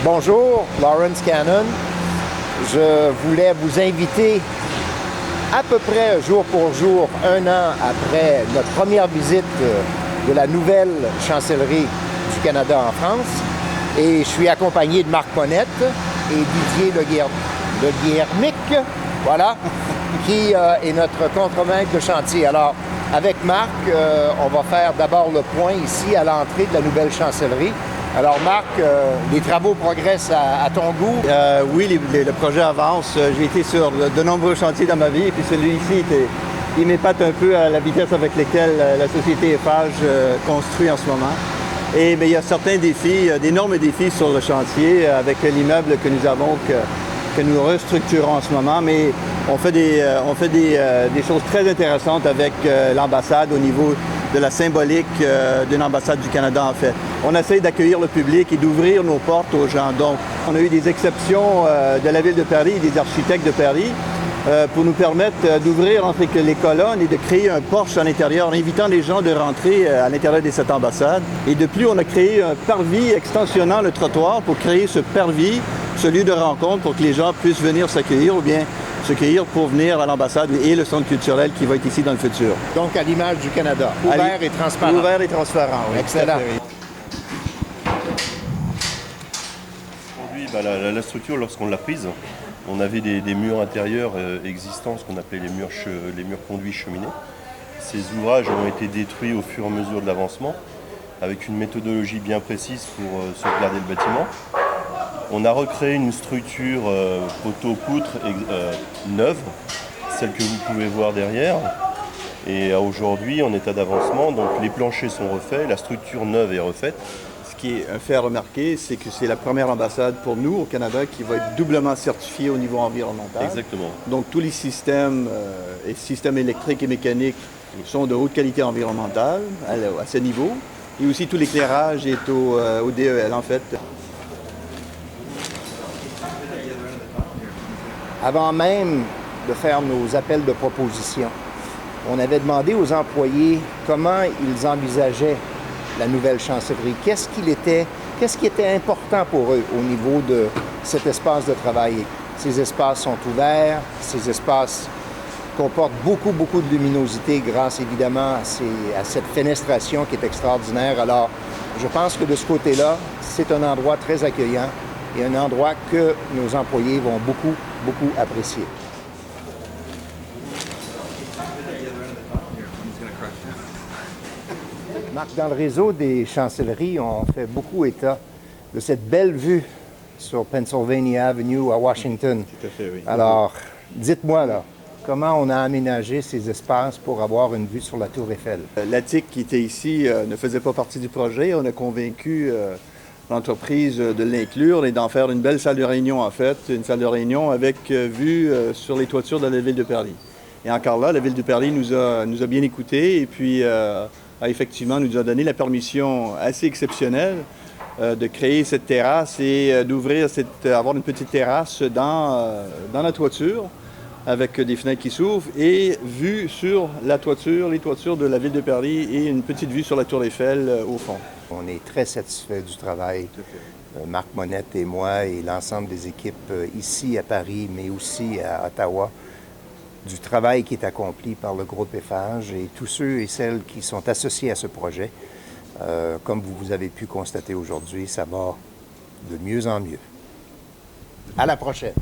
Bonjour, Lawrence Cannon. Je voulais vous inviter à peu près jour pour jour, un an après notre première visite de la nouvelle chancellerie du Canada en France. Et je suis accompagné de Marc Monette et Didier Le Guillermic, voilà, qui est notre contremaître de chantier. Alors, avec Marc, on va faire d'abord le point ici à l'entrée de la nouvelle chancellerie. Alors Marc, les travaux progressent à ton goût? Oui, le projet avance. J'ai été sur de nombreux chantiers dans ma vie, et puis celui-ci, il m'épate un peu à la vitesse avec laquelle la société Eiffage construit en ce moment. Mais il y a certains défis, d'énormes défis sur le chantier avec l'immeuble que nous avons, que nous restructurons en ce moment, mais on fait des choses très intéressantes avec l'ambassade au niveau de la symbolique d'une ambassade du Canada, en fait. On essaie d'accueillir le public et d'ouvrir nos portes aux gens. Donc, on a eu des exceptions de la Ville de Paris et des architectes de Paris pour nous permettre d'ouvrir entre les colonnes et de créer un porche à l'intérieur, en invitant les gens de rentrer à l'intérieur de cette ambassade. Et de plus, on a créé un parvis extensionnant le trottoir pour créer ce parvis, ce lieu de rencontre pour que les gens puissent venir s'accueillir ou bien se cueillir pour venir à l'ambassade et le centre culturel qui va être ici dans le futur. Donc, à l'image du Canada, ouvert et transparent. Ouvert et transparent, oui. Excellent. Aujourd'hui, la structure, lorsqu'on l'a prise, on avait des murs intérieurs existants, ce qu'on appelait les murs conduits cheminés. Ces ouvrages ont été détruits au fur et à mesure de l'avancement, avec une méthodologie bien précise pour sauvegarder le bâtiment. On a recréé une structure poteau-poutre neuve, celle que vous pouvez voir derrière. Et aujourd'hui, en état d'avancement, donc les planchers sont refaits, la structure neuve est refaite. Ce qui est un fait à remarquer, c'est que c'est la première ambassade pour nous au Canada qui va être doublement certifiée au niveau environnemental. Exactement. Donc tous les systèmes, systèmes électriques et mécaniques sont de haute qualité environnementale à ce niveau. Et aussi tout l'éclairage est au DEL en fait. Avant même de faire nos appels de proposition, on avait demandé aux employés comment ils envisageaient la nouvelle chancellerie. Qu'est-ce qui était important pour eux au niveau de cet espace de travail? Ces espaces sont ouverts, ces espaces comportent beaucoup de luminosité grâce évidemment à cette fenestration qui est extraordinaire. Alors, je pense que de ce côté-là, c'est un endroit très accueillant et un endroit que nos employés vont beaucoup apprécier. Marc, dans le réseau des chancelleries, on fait beaucoup état de cette belle vue sur Pennsylvania Avenue à Washington. Tout à fait, oui. Alors, dites-moi là, comment on a aménagé ces espaces pour avoir une vue sur la Tour Eiffel? L'attique qui était ici ne faisait pas partie du projet. On a convaincu l'entreprise de l'inclure et d'en faire une belle salle de réunion, en fait. Une salle de réunion avec vue sur les toitures de la Ville de Paris. Et encore là, la Ville de Paris nous a bien écoutés et puis effectivement nous a donné la permission assez exceptionnelle de créer cette terrasse et avoir une petite terrasse dans la toiture avec des fenêtres qui s'ouvrent et vue sur la toiture, les toitures de la Ville de Paris et une petite vue sur la Tour Eiffel au fond. On est très satisfait du travail, Marc Monette et moi et l'ensemble des équipes ici à Paris, mais aussi à Ottawa, du travail qui est accompli par le groupe Eiffage et tous ceux et celles qui sont associés à ce projet. Comme vous avez pu constater aujourd'hui, ça va de mieux en mieux. À la prochaine!